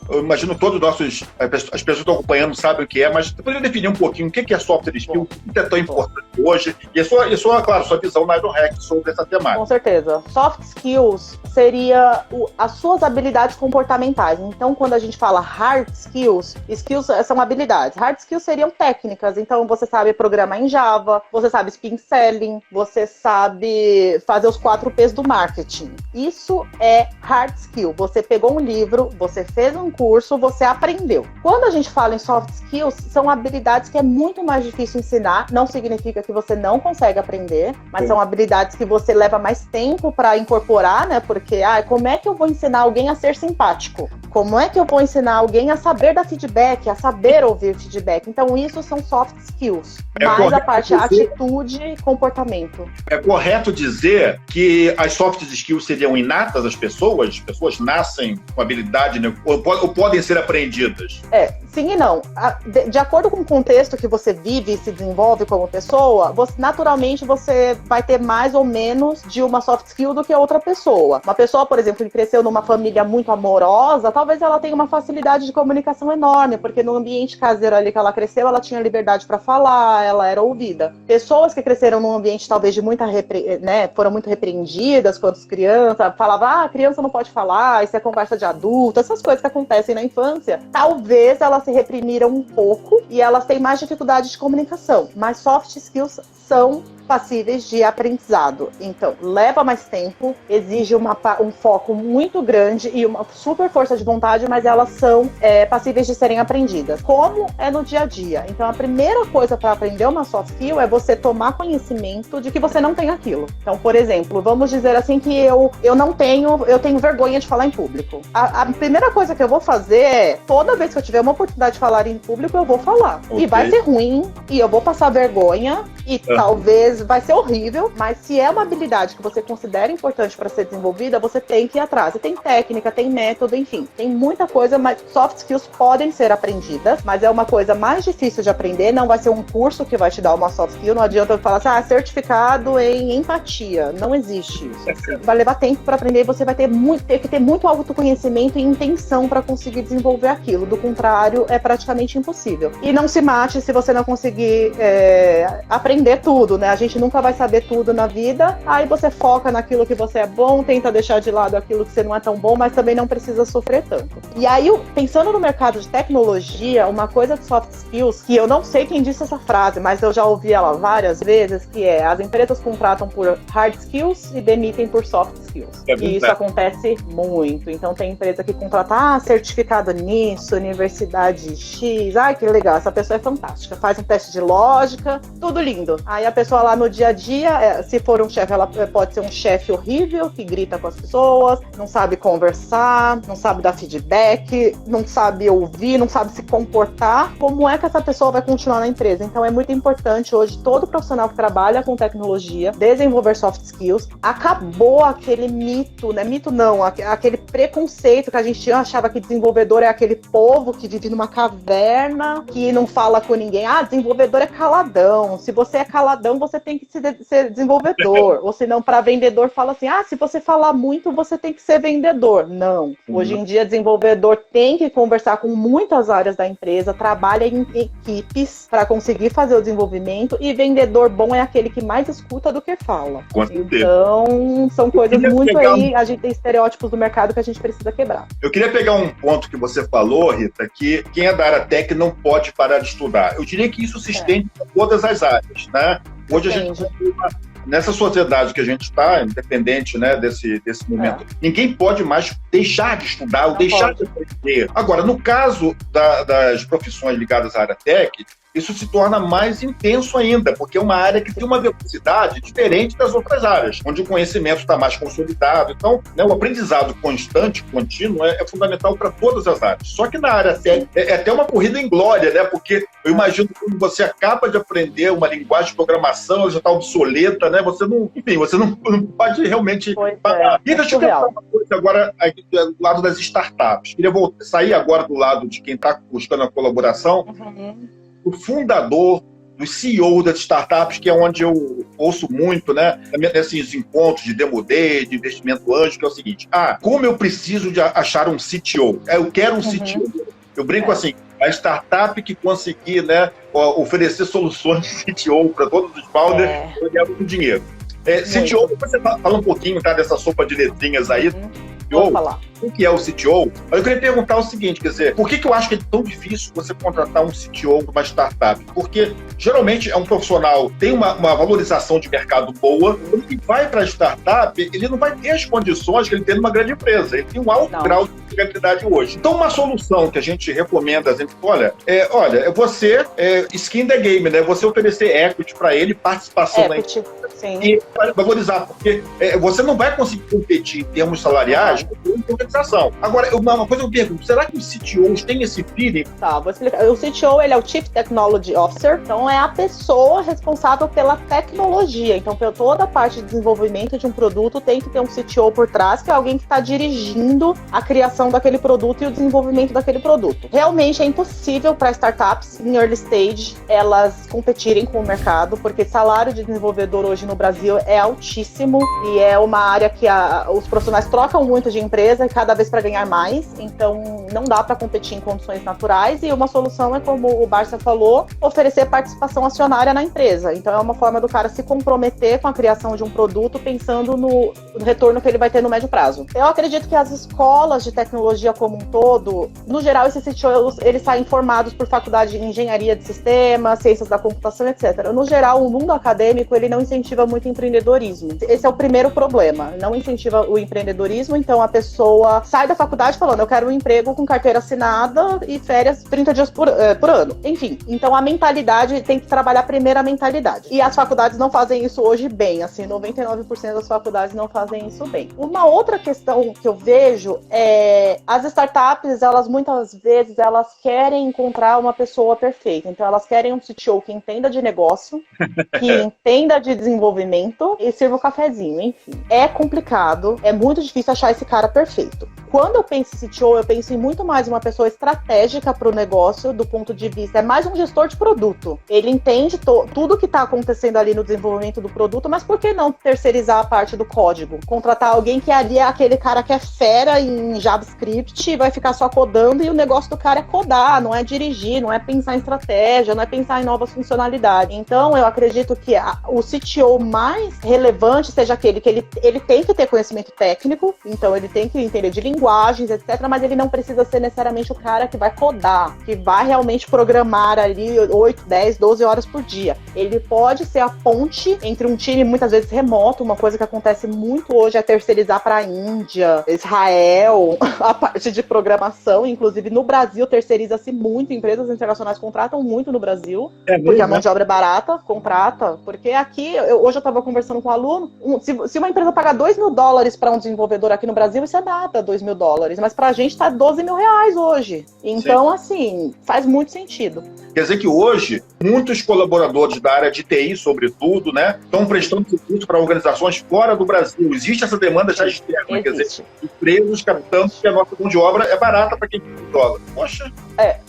eu imagino todos as pessoas que estão acompanhando sabem o que é, mas você poderia definir um pouquinho o que é software skill, o que é tão importante hoje, e claro, sua visão na IronHack sobre essa temática. Com certeza. Soft skills seria as suas habilidades comportamentais. Então, quando a gente fala hard skills, skills são habilidades. Hard skills seriam técnicas. Então, você sabe programar em Java, você sabe spin selling, você sabe fazer os 4 P's do marketing. Isso é hard skill. Você pegou um livro, você fez um curso, você aprendeu. Quando a gente fala em soft skills, são habilidades que é muito mais difícil ensinar. Não significa que você não consegue aprender, mas são habilidades que você leva mais tempo para incorporar, né? Porque, como é que eu vou ensinar alguém a ser simpático? Como é que eu vou ensinar alguém a saber dar feedback, a saber ouvir feedback? Então, isso são soft skills. Mais a parte atitude e comportamento. É correto dizer que as soft skills seriam inatas às pessoas? As pessoas nascem com habilidade, né? ou podem ser aprendidas? Sim e não. De acordo com o contexto que você vive e se desenvolve como pessoa, naturalmente você vai ter mais ou menos de uma soft skill do que outra pessoa. Uma pessoa, por exemplo, que cresceu numa família muito amorosa, talvez ela tenha uma facilidade de comunicação enorme, porque no ambiente caseiro ali que ela cresceu, ela tinha liberdade para falar, ela era ouvida. Pessoas que cresceram num ambiente talvez de muita, foram muito repreendidas quando crianças, falava, criança não pode falar, isso é conversa de adulto, essas coisas que acontecem na infância, talvez elas se reprimiram um pouco e elas têm mais dificuldade de comunicação, mas soft skills são passíveis de aprendizado. Então, leva mais tempo, exige um foco muito grande e uma super força de vontade, mas elas são passíveis de serem aprendidas. Como é no dia a dia. Então, a primeira coisa para aprender uma soft skill é você tomar conhecimento de que você não tem aquilo. Então, por exemplo, vamos dizer assim que eu tenho vergonha de falar em público. A primeira coisa que eu vou fazer é, toda vez que eu tiver uma oportunidade de falar em público, eu vou falar. Okay. E vai ser ruim, e eu vou passar vergonha, e talvez vai ser horrível, mas se é uma habilidade que você considera importante para ser desenvolvida, você tem que ir atrás. E tem técnica, tem método, enfim, tem muita coisa, mas soft skills podem ser aprendidas, mas é uma coisa mais difícil de aprender, não vai ser um curso que vai te dar uma soft skill, não adianta eu falar assim, certificado em empatia, não existe isso. Assim. Vai levar tempo para aprender e você vai ter que ter muito autoconhecimento e intenção para conseguir desenvolver aquilo, do contrário, é praticamente impossível. E não se mate se você não conseguir aprender tudo, né? A gente nunca vai saber tudo na vida, aí você foca naquilo que você é bom, tenta deixar de lado aquilo que você não é tão bom, mas também não precisa sofrer tanto. E aí, pensando no mercado de tecnologia, uma coisa de soft skills, que eu não sei quem disse essa frase, mas eu já ouvi ela várias vezes, que é, as empresas contratam por hard skills e demitem por soft skills. E isso acontece muito. Então tem empresa que contrata, certificado nisso, universidade X, que legal, essa pessoa é fantástica, faz um teste de lógica, tudo lindo. Aí a pessoa lá no dia a dia, se for um chefe, ela pode ser um chefe horrível, que grita com as pessoas, não sabe conversar, não sabe dar feedback, não sabe ouvir, não sabe se comportar. Como é que essa pessoa vai continuar na empresa? Então é muito importante hoje, todo profissional que trabalha com tecnologia, desenvolver soft skills. Acabou aquele mito, né? Mito não, aquele preconceito que a gente achava que desenvolvedor é aquele povo que vive numa caverna, que não fala com ninguém. Desenvolvedor é caladão. Se você é caladão, você tem que ser desenvolvedor. Ou senão, para vendedor, fala assim, se você falar muito, você tem que ser vendedor. Não. Hoje em dia, desenvolvedor tem que conversar com muitas áreas da empresa, trabalha em equipes para conseguir fazer o desenvolvimento, e vendedor bom é aquele que mais escuta do que fala. Então, são coisas muito aí, a gente tem estereótipos do mercado que a gente precisa quebrar. Eu queria pegar um ponto que você falou, Rita, que quem é da área tech não pode parar de estudar. Eu diria que isso se estende a todas as áreas, né? Hoje a gente nessa sociedade que a gente está, independente, né, desse momento, ninguém pode mais deixar de estudar ou deixar de aprender. Agora, no caso das profissões ligadas à área tech, isso se torna mais intenso ainda, porque é uma área que tem uma velocidade diferente das outras áreas, onde o conhecimento está mais consolidado. Então, né, o aprendizado constante, contínuo, é fundamental para todas as áreas. Só que na área técnica é até uma corrida em glória, né? Porque eu imagino que quando você acaba de aprender uma linguagem de programação, ela já está obsoleta, né? Você não pode realmente parar. E deixa eu perguntar uma coisa agora aqui, do lado das startups. Queria sair agora do lado de quem está buscando a colaboração. O fundador, do CEO das startups, que é onde eu ouço muito, né, nesses encontros de Demo Day, de investimento anjo, que é o seguinte: como eu preciso de achar um CTO? Eu quero um CTO. Eu brinco assim, a startup que conseguir, né, oferecer soluções de CTO para todos os founders, eu ganho muito dinheiro. CTO, você fala um pouquinho, tá, dessa sopa de letrinhas aí. Vou falar. O que é o CTO? Eu queria perguntar o seguinte, quer dizer, por que eu acho que é tão difícil você contratar um CTO de uma startup? Porque, geralmente, é um profissional que tem uma valorização de mercado boa, ele vai para a startup, ele não vai ter as condições que ele tem numa grande empresa, ele tem um alto grau de rentabilidade hoje. Então, uma solução que a gente recomenda, você, skin the game, né? Você oferecer equity para ele, participação na empresa, e valorizar, porque você não vai conseguir competir em termos salariais com uma organização. Agora, uma coisa eu pergunto, será que os CTOs têm esse feeling? Tá, vou explicar. O CTO, ele é o Chief Technology Officer, então é a pessoa responsável pela tecnologia. Então, por toda a parte de desenvolvimento de um produto, tem que ter um CTO por trás, que é alguém que está dirigindo a criação daquele produto e o desenvolvimento daquele produto. Realmente é impossível para startups em early stage elas competirem com o mercado, porque salário de desenvolvedor hoje no Brasil é altíssimo e é uma área que os profissionais trocam muito de empresa, cada vez para ganhar mais, então não dá para competir em condições naturais, e uma solução é, como o Barça falou, oferecer participação acionária na empresa. Então é uma forma do cara se comprometer com a criação de um produto pensando no retorno que ele vai ter no médio prazo. Eu acredito que as escolas de tecnologia como um todo, no geral, esses CTOs, eles saem formados por faculdade de engenharia de sistemas, ciências da computação, etc. No geral, o mundo acadêmico, ele não incentiva muito empreendedorismo. Esse é o primeiro problema, não incentiva o empreendedorismo, então a pessoa sai da faculdade falando, eu quero um emprego com carteira assinada e férias 30 dias por ano. Enfim, então a mentalidade, tem que trabalhar primeiro a mentalidade. E as faculdades não fazem isso hoje bem, assim, 99% das faculdades não fazem isso bem. Uma outra questão que eu vejo é, as startups, elas muitas vezes, elas querem encontrar uma pessoa perfeita. Então elas querem um CTO que entenda de negócio, que entenda de desenvolvimento e sirva o cafezinho, enfim. É complicado, é muito difícil achar esse cara perfeito. Quando eu penso em CTO, eu penso em muito mais uma pessoa estratégica para o negócio, do ponto de vista, é mais um gestor de produto. Ele entende tudo que está acontecendo ali no desenvolvimento do produto, mas por que não terceirizar a parte do código? Contratar alguém que ali é aquele cara que é fera em JavaScript e vai ficar só codando, e o negócio do cara é codar, não é dirigir, não é pensar em estratégia, não é pensar em novas funcionalidades. Então, eu acredito que o CTO mais relevante seja aquele que ele tem que ter conhecimento técnico, então ele tem que entender de linguagens, etc., mas ele não precisa ser necessariamente o cara que vai codar, que vai realmente programar ali 8, 10, 12 horas por dia. Ele pode ser a ponte entre um time, muitas vezes remoto, uma coisa que acontece muito hoje é terceirizar para a Índia, Israel, a parte de programação, inclusive no Brasil terceiriza-se muito, empresas internacionais contratam muito no Brasil, porque a mão de obra é barata, contrata, porque aqui, hoje eu estava conversando com um aluno, se uma empresa pagar $2.000 para um desenvolvedor aqui no Brasil, isso é nada, $2.000, mas pra gente tá R$12.000 hoje. Então, assim, faz muito sentido. Quer dizer que hoje, muitos colaboradores da área de TI, sobretudo, né, estão prestando serviço para organizações fora do Brasil. Existe essa demanda já externa, quer dizer, empresas captando que a nossa mão de obra é barata para quem tem dólar. Poxa!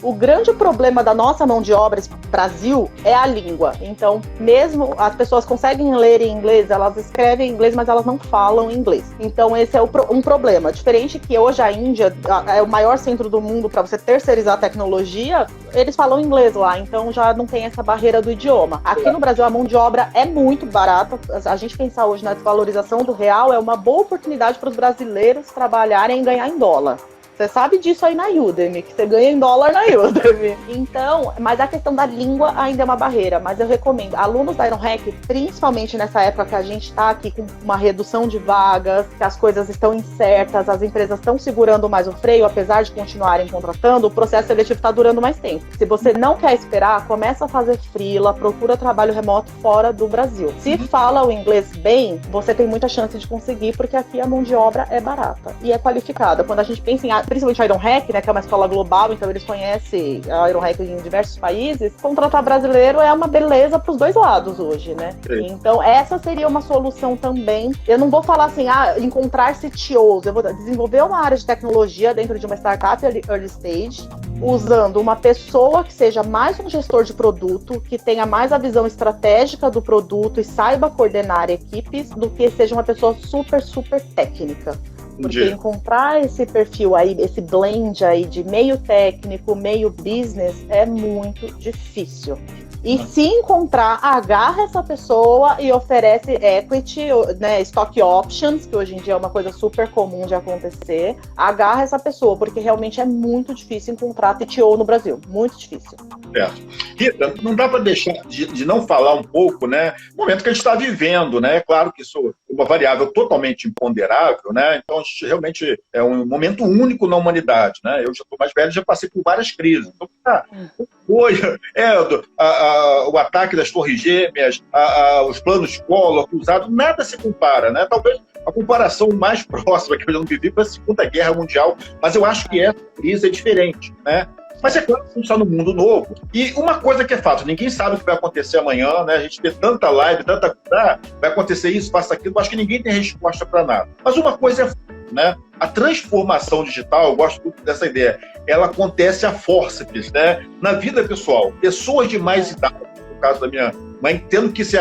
O grande problema da nossa mão de obra no Brasil é a língua. Então, mesmo as pessoas conseguem ler em inglês, elas escrevem em inglês, mas elas não falam inglês. Então, esse é um problema. Diferente que hoje a Índia é o maior centro do mundo para você terceirizar a tecnologia, eles falam inglês lá, então já não tem essa barreira do idioma. Aqui no Brasil, a mão de obra é muito barata. A gente pensar hoje na desvalorização do real é uma boa oportunidade para os brasileiros trabalharem e ganhar em dólar. Você sabe disso aí na Udemy, que você ganha em dólar na Udemy. Então, mas a questão da língua ainda é uma barreira, mas eu recomendo. Alunos da IronHack, principalmente nessa época que a gente está aqui com uma redução de vagas, que as coisas estão incertas, as empresas estão segurando mais o freio, apesar de continuarem contratando, o processo seletivo está durando mais tempo. Se você não quer esperar, começa a fazer freela, procura trabalho remoto fora do Brasil. Se fala o inglês bem, você tem muita chance de conseguir, porque aqui a mão de obra é barata e é qualificada. Quando a gente pensa em, principalmente a IronHack, né, que é uma escola global, então eles conhecem a IronHack em diversos países, contratar brasileiro é uma beleza para os dois lados hoje, né? Sim. Então essa seria uma solução também. Eu não vou falar assim, encontrar CTOs, eu vou desenvolver uma área de tecnologia dentro de uma startup early stage, usando uma pessoa que seja mais um gestor de produto, que tenha mais a visão estratégica do produto e saiba coordenar equipes, do que seja uma pessoa super, super técnica. Porque encontrar esse perfil aí, esse blend aí de meio técnico, meio business, é muito difícil. E se encontrar, agarra essa pessoa e oferece equity, né, stock options, que hoje em dia é uma coisa super comum de acontecer. Agarra essa pessoa, porque realmente é muito difícil encontrar CTO no Brasil. Muito difícil. Certo. Rita, não dá para deixar de não falar um pouco, né, do momento que a gente está vivendo, né? Claro que isso é uma variável totalmente imponderável, né? Então, a gente realmente é um momento único na humanidade, né? Eu já estou mais velho, já passei por várias crises. Então, o ataque das Torres Gêmeas, os planos Collor, cruzado, nada se compara, né? Talvez a comparação mais próxima que eu já não vivi foi a Segunda Guerra Mundial, mas eu acho que essa crise é diferente, né? Mas é claro que a gente está no mundo novo. E uma coisa que é fato, ninguém sabe o que vai acontecer amanhã, né? A gente vê tanta live, vai acontecer isso, passa aquilo, eu acho que ninguém tem resposta para nada. Mas uma coisa é fato, né? A transformação digital, eu gosto muito dessa ideia, ela acontece a fórceps, né? Na vida pessoal. Pessoas de mais idade, no caso da minha mãe, tendo que ser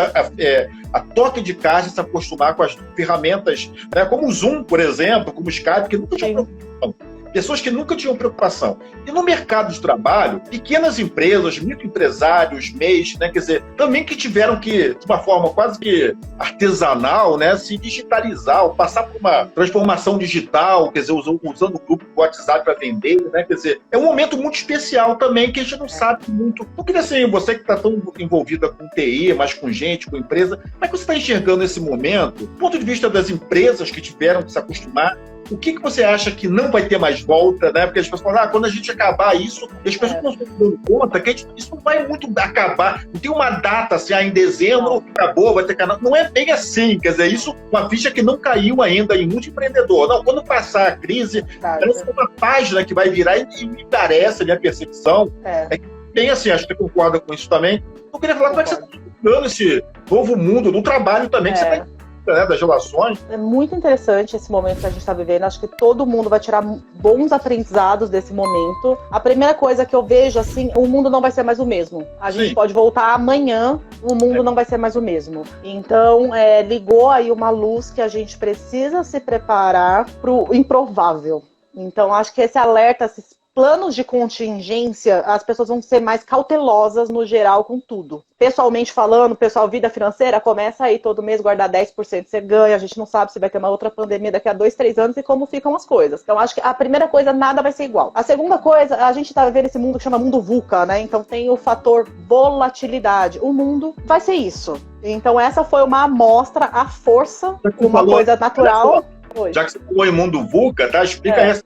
a toque de caixa, se acostumar com as ferramentas, né? Como o Zoom, por exemplo, como o Skype, que nunca tinha preocupação. Pessoas que nunca tinham preocupação. E no mercado de trabalho, pequenas empresas, microempresários, MEIs, né, quer dizer, também que tiveram que, de uma forma quase que artesanal, né, se digitalizar, ou passar por uma transformação digital, quer dizer, usando o grupo do WhatsApp para vender, né, quer dizer, é um momento muito especial também, que a gente não sabe muito. Eu queria assim, você que está tão envolvida com TI, mas com gente, com empresa, como é que você está enxergando esse momento, do ponto de vista das empresas que tiveram que se acostumar? O que você acha que não vai ter mais volta, né? Porque as pessoas falam, quando a gente acabar isso, as pessoas não estão dando conta que isso não vai muito acabar. Não tem uma data assim, em dezembro acabou, vai ter canal. Não é bem assim, quer dizer, isso uma ficha que não caiu ainda em muito empreendedor. Não, quando passar a crise, parece que é uma página que vai virar e me parece, a minha percepção, é que bem assim, acho que você concorda com isso também. Eu queria falar como é que você está estudando esse novo mundo do trabalho também, que você está, né, das relações. É muito interessante esse momento que a gente está vivendo. Acho que todo mundo vai tirar bons aprendizados desse momento. A primeira coisa que eu vejo, assim, o mundo não vai ser mais o mesmo. A gente pode voltar amanhã, o mundo não vai ser mais o mesmo. Então, ligou aí uma luz que a gente precisa se preparar para o improvável. Então, acho que esse alerta, esses planos de contingência, as pessoas vão ser mais cautelosas no geral com tudo. Pessoalmente falando, pessoal, vida financeira, começa aí todo mês guardar 10%, você ganha, a gente não sabe se vai ter uma outra pandemia daqui a 2, 3 anos e como ficam as coisas. Então, acho que a primeira coisa, nada vai ser igual. A segunda coisa, a gente tá vivendo esse mundo que chama mundo VUCA, né? Então tem o fator volatilidade. O mundo vai ser isso. Então essa foi uma amostra à força, uma coisa natural. Já que você falou em mundo VUCA, tá? Explica essa.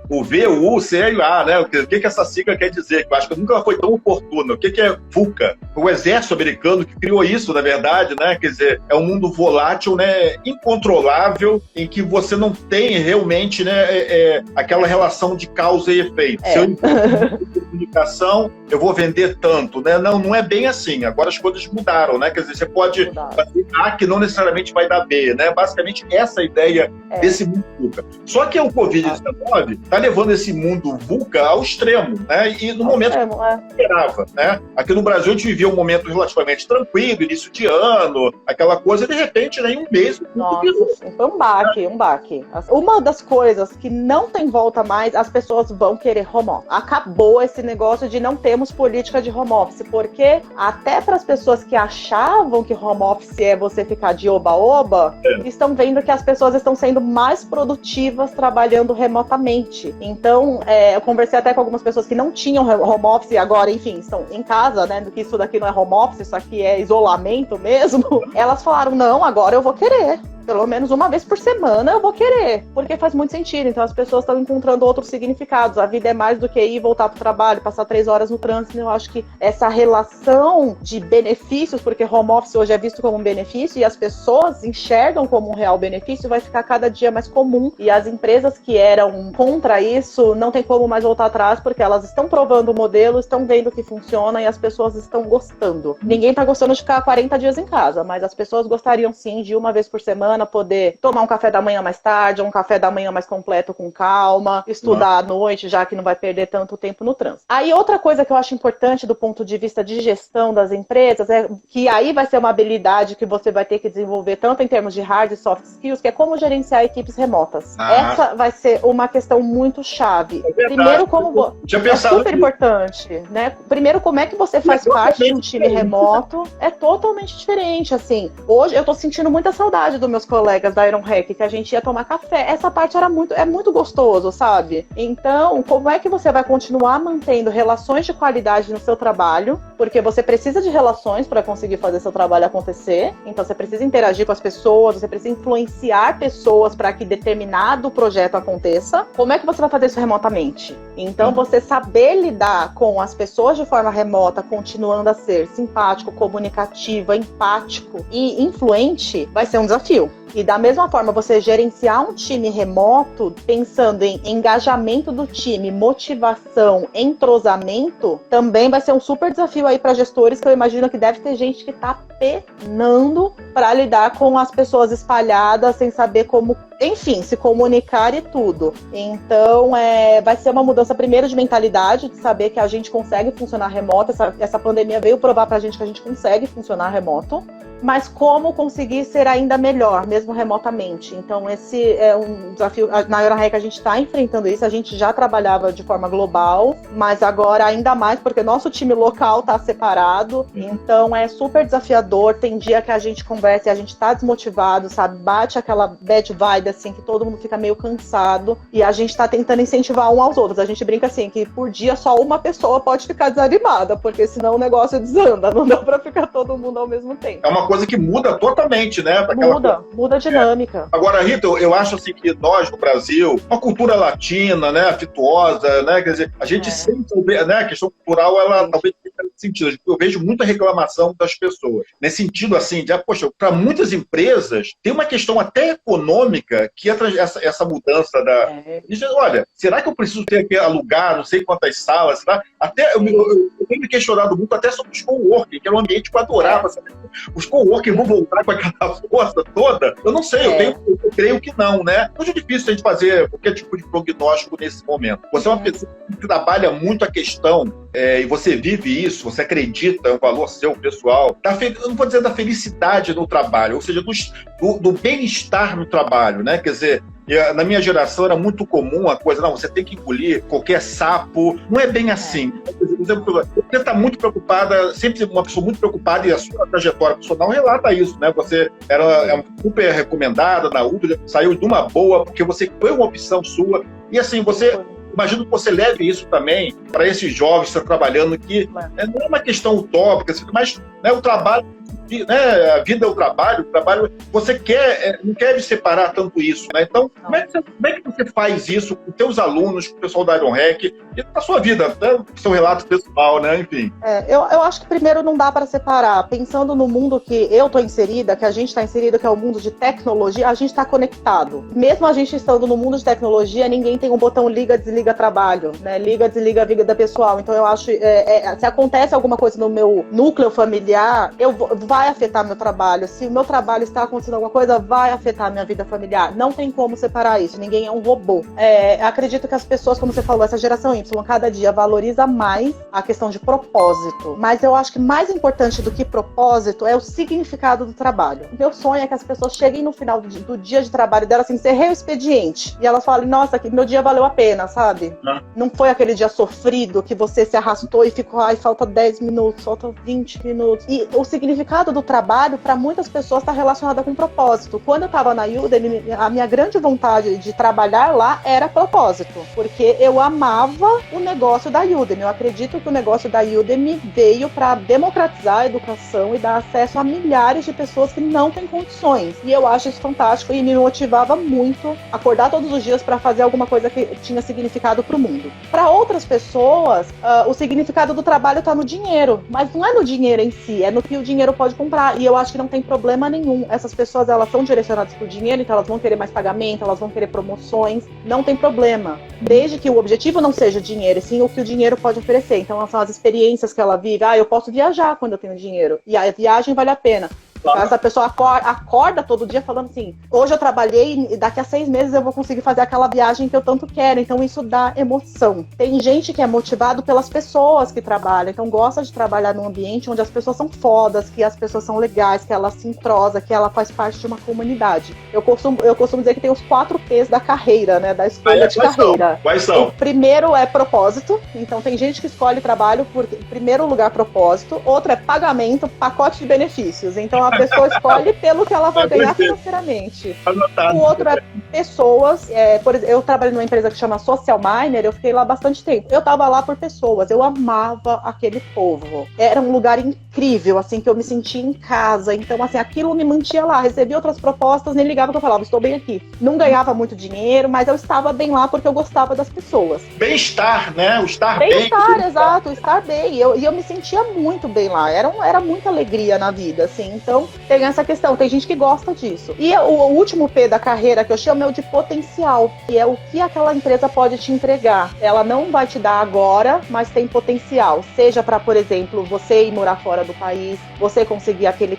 O V, o U, o C e o A, né? O que essa sigla quer dizer? Eu acho que nunca foi tão oportuna. O que é VUCA? O exército americano que criou isso, na verdade, né? Quer dizer, é um mundo volátil, né? Incontrolável, em que você não tem realmente, né? Aquela relação de causa e efeito. Se eu entendo comunicação, eu vou vender tanto, né? Não é bem assim. Agora as coisas mudaram, né? Quer dizer, você pode fazer A que não necessariamente vai dar B, né? Basicamente essa é a ideia desse mundo VUCA. Só que o Covid-19 está levando esse mundo VUCA ao extremo, né? E no momento que eu esperava, né? Aqui no Brasil a gente vivia um momento relativamente tranquilo, início de ano, aquela coisa, e de repente, né, em um mês, foi um baque. Uma das coisas que não tem volta mais, as pessoas vão querer home office. Acabou esse negócio de não termos política de home office, porque até para as pessoas que achavam que home office é você ficar de oba-oba, estão vendo que as pessoas estão sendo mais produtivas trabalhando remotamente. Então, eu conversei até com algumas pessoas que não tinham home office e agora, enfim, estão em casa, né, que isso daqui não é home office, isso aqui é isolamento mesmo. Elas falaram, não, agora eu vou querer. Pelo menos uma vez por semana eu vou querer, porque faz muito sentido. Então as pessoas estão encontrando outros significados. A vida é mais do que ir e voltar para o trabalho, passar 3 horas no trânsito. Eu acho que essa relação de benefícios, porque home office hoje é visto como um benefício e as pessoas enxergam como um real benefício, vai ficar cada dia mais comum. E as empresas que eram contra isso não tem como mais voltar atrás, porque elas estão provando o modelo, estão vendo que funciona e as pessoas estão gostando. Ninguém está gostando de ficar 40 dias em casa, mas as pessoas gostariam sim de uma vez por semana poder tomar um café da manhã mais tarde, um café da manhã mais completo com calma, estudar à noite, já que não vai perder tanto tempo no trânsito. Aí outra coisa que eu acho importante do ponto de vista de gestão das empresas é que aí vai ser uma habilidade que você vai ter que desenvolver tanto em termos de hard e soft skills, que é como gerenciar equipes remotas. Essa vai ser uma questão muito chave. Primeiro, como é super importante, né? Primeiro, como é que você faz parte de um time remoto? É totalmente diferente, assim. Hoje eu tô sentindo muita saudade dos meus colegas da Iron Hack, que a gente ia tomar café. Essa parte é muito gostoso, sabe? Então, como é que você vai continuar mantendo relações de qualidade no seu trabalho? Porque você precisa de relações para conseguir fazer seu trabalho acontecer. Então, você precisa interagir com as pessoas, você precisa influenciar pessoas para que determinado projeto aconteça. Como é que você vai fazer isso remotamente? Então, você saber lidar com as pessoas de forma remota, continuando a ser simpático, comunicativo, empático e influente, vai ser um desafio. E da mesma forma, você gerenciar um time remoto, pensando em engajamento do time, motivação, entrosamento, também vai ser um super desafio aí para gestores, que eu imagino que deve ter gente que tá penando para lidar com as pessoas espalhadas, sem saber como, enfim, se comunicar e tudo. Então, vai ser uma mudança primeiro de mentalidade, de saber que a gente consegue funcionar remoto. Essa pandemia veio provar pra gente que a gente consegue funcionar remoto, mas como conseguir ser ainda melhor, mesmo remotamente. Então, esse é um desafio. Na EuroRec a gente está enfrentando isso, a gente já trabalhava de forma global, mas agora ainda mais, porque nosso time local está separado, então é super desafiador. Tem dia que a gente conversa e a gente está desmotivado, sabe? Bate aquela bad vibe, assim, que todo mundo fica meio cansado, e a gente está tentando incentivar um aos outros. A gente brinca assim, que por dia só uma pessoa pode ficar desanimada, porque senão o negócio desanda, não dá para ficar todo mundo ao mesmo tempo. É uma coisa que muda totalmente, né? Muda a dinâmica. Agora, Rita, eu acho assim que nós, no Brasil, uma cultura latina, né, afetuosa, né, quer dizer, a gente sempre, né, a questão cultural, ela talvez tenha sentido. Eu vejo muita reclamação das pessoas. Nesse sentido, assim, de, poxa, para muitas empresas, tem uma questão até econômica que essa mudança da... Diz, olha, será que eu preciso ter que alugar não sei quantas salas? Será? Até eu tenho me questionado muito até sobre os coworking, que era um ambiente que eu adorava. Sabe? Os coworking vão voltar com aquela força toda? Eu não sei, eu creio que não, né? Muito difícil a gente fazer qualquer tipo de prognóstico nesse momento. Você é uma pessoa que trabalha muito a questão, e você vive isso, você acredita, é um valor seu, pessoal, eu não vou dizer da felicidade no trabalho, ou seja, do bem-estar no trabalho, né? Quer dizer, na minha geração era muito comum a coisa, não, você tem que engolir qualquer sapo. Não é bem assim. Você está muito preocupada, sempre uma pessoa muito preocupada, e a sua trajetória profissional relata isso, né? Você era super recomendada na UTRA, saiu de uma boa, porque você foi uma opção sua. E assim, imagino que você leve isso também para esses jovens que estão trabalhando, que não é uma questão utópica, mas o trabalho, né, a vida é o trabalho, você não quer separar tanto isso, né? Então, como é que você faz isso com os seus alunos, com o pessoal da Iron Hack, e com a sua vida, até o seu relato pessoal, né? Enfim. Eu acho que primeiro não dá para separar. Pensando no mundo que eu estou inserida, que a gente está inserido, que é o mundo de tecnologia, a gente está conectado. Mesmo a gente estando no mundo de tecnologia, ninguém tem um botão liga, desliga trabalho, né? Liga, desliga a vida pessoal. Então eu acho, se acontece alguma coisa no meu núcleo familiar, vai afetar meu trabalho. Se o meu trabalho está acontecendo alguma coisa, vai afetar a minha vida familiar. Não tem como separar isso. Ninguém é um robô. Acredito que as pessoas, como você falou, essa geração Y, cada dia valoriza mais a questão de propósito. Mas eu acho que mais importante do que propósito é o significado do trabalho. O meu sonho é que as pessoas cheguem no final do dia de trabalho dela, assim, encerrei o expediente. E elas falem, nossa, que meu dia valeu a pena, sabe? sabe? Não foi aquele dia sofrido que você se arrastou e ficou, ai, falta 10 minutos, falta 20 minutos. E o significado do trabalho, para muitas pessoas, está relacionado com propósito. Quando eu estava na Udemy, a minha grande vontade de trabalhar lá era propósito, porque eu amava o negócio da Udemy. Eu acredito que o negócio da Udemy veio para democratizar a educação e dar acesso a milhares de pessoas que não têm condições. E eu acho isso fantástico e me motivava muito acordar todos os dias para fazer alguma coisa que tinha significado para o mundo. Para outras pessoas, o significado do trabalho está no dinheiro, mas não é no dinheiro em si, é no que o dinheiro pode comprar. E eu acho que não tem problema nenhum. Essas pessoas, elas são direcionadas para o dinheiro, então elas vão querer mais pagamento, elas vão querer promoções, não tem problema. Desde que o objetivo não seja o dinheiro, e sim o que o dinheiro pode oferecer. Então, são as experiências que ela vive. Eu posso viajar quando eu tenho dinheiro. E a viagem vale a pena. Essa pessoa acorda todo dia falando assim, hoje eu trabalhei e daqui a 6 meses eu vou conseguir fazer aquela viagem que eu tanto quero. Então isso dá emoção. Tem gente que é motivado pelas pessoas que trabalham, então gosta de trabalhar num ambiente onde as pessoas são fodas, que as pessoas são legais, que ela se entrosa, que ela faz parte de uma comunidade. Eu costumo dizer que tem os 4 P's da carreira, né, da escolha de carreira. Quais são? O primeiro é propósito, então tem gente que escolhe trabalho por, em primeiro lugar, propósito. Outro é pagamento, pacote de benefícios. Então a pessoa escolhe pelo que ela vai ganhar financeiramente. O outro é pessoas. Por exemplo, eu trabalho numa empresa que chama Social Miner, eu fiquei lá bastante tempo. Eu tava lá por pessoas, eu amava aquele povo. Era um lugar incrível, assim, que eu me sentia em casa. Então, assim, aquilo me mantinha lá. Recebi outras propostas, nem ligava que eu falava, estou bem aqui. Não ganhava muito dinheiro, mas eu estava bem lá porque eu gostava das pessoas. Bem-estar, né? O estar bem. Bem-estar, exato, estar bem. E eu me sentia muito bem lá. Era muita alegria na vida, assim. Então, tem essa questão. Tem gente que gosta disso. E o último P da carreira que eu chamo é o de potencial, que é o que aquela empresa pode te entregar. Ela não vai te dar agora, mas tem potencial. Seja para, por exemplo, você ir morar fora do país, você conseguir aquele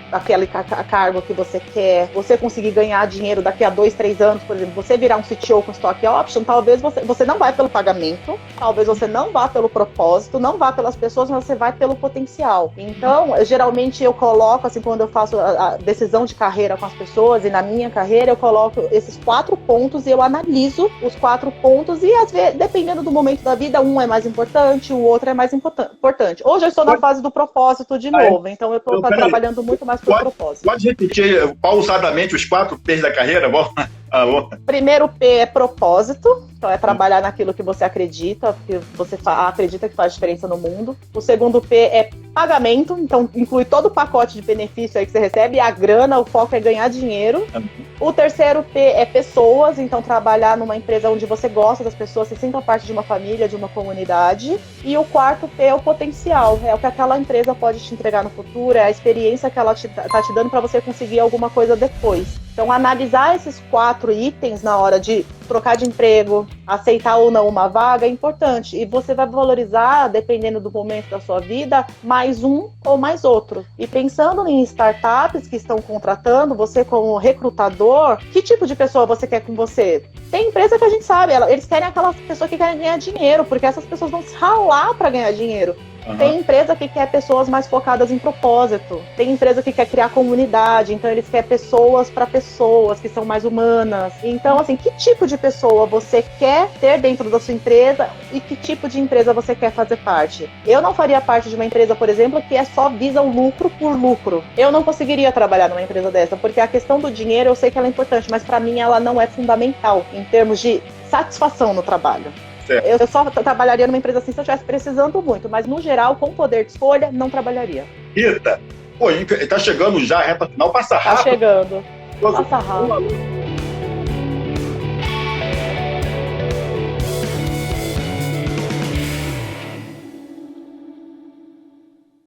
cargo que você quer, você conseguir ganhar dinheiro daqui a 2, 3 anos, por exemplo, você virar um CTO com stock option, talvez você não vai pelo pagamento, talvez você não vá pelo propósito, não vá pelas pessoas, mas você vai pelo potencial. Então, geralmente eu coloco, assim, quando eu faço a decisão de carreira com as pessoas, e na minha carreira eu coloco esses 4 pontos e eu analiso os 4 pontos e, às vezes, dependendo do momento da vida, um é mais importante, o outro é mais importante. Hoje eu estou na fase do propósito de novo, então eu estou trabalhando muito mais por propósito. Pode repetir pausadamente os 4 P's da carreira? Primeiro P é propósito, então é trabalhar naquilo que você acredita, que você acredita que faz diferença no mundo. O segundo P é pagamento, então inclui todo o pacote de benefício aí que você recebe, a grana, o foco é ganhar dinheiro. O terceiro P é pessoas, então trabalhar numa empresa onde você gosta das pessoas, se sinta parte de uma família, de uma comunidade. E o quarto P é o potencial, é o que aquela empresa pode te entregar no futuro, é a experiência que ela tá te dando para você conseguir alguma coisa depois. Então, analisar esses 4 itens na hora de trocar de emprego, aceitar ou não uma vaga é importante. E você vai valorizar, dependendo do momento da sua vida, mais um ou mais outro. E pensando em startups que estão contratando, você como recrutador, que tipo de pessoa você quer com você? Tem empresa que a gente sabe, eles querem aquelas pessoas que querem ganhar dinheiro, porque essas pessoas vão se ralar para ganhar dinheiro. Tem empresa que quer pessoas mais focadas em propósito. Tem empresa que quer criar comunidade, então eles querem pessoas para pessoas que são mais humanas. Então, assim, que tipo de pessoa você quer ter dentro da sua empresa e que tipo de empresa você quer fazer parte? Eu não faria parte de uma empresa, por exemplo, que só visa o lucro por lucro. Eu não conseguiria trabalhar numa empresa dessa, porque a questão do dinheiro eu sei que ela é importante, mas para mim ela não é fundamental em termos de satisfação no trabalho. Eu só trabalharia numa empresa assim se eu estivesse precisando muito, mas no geral, com poder de escolha, não trabalharia. Rita, tá chegando já a reta final, passa rápido. Tá chegando, passa rápido.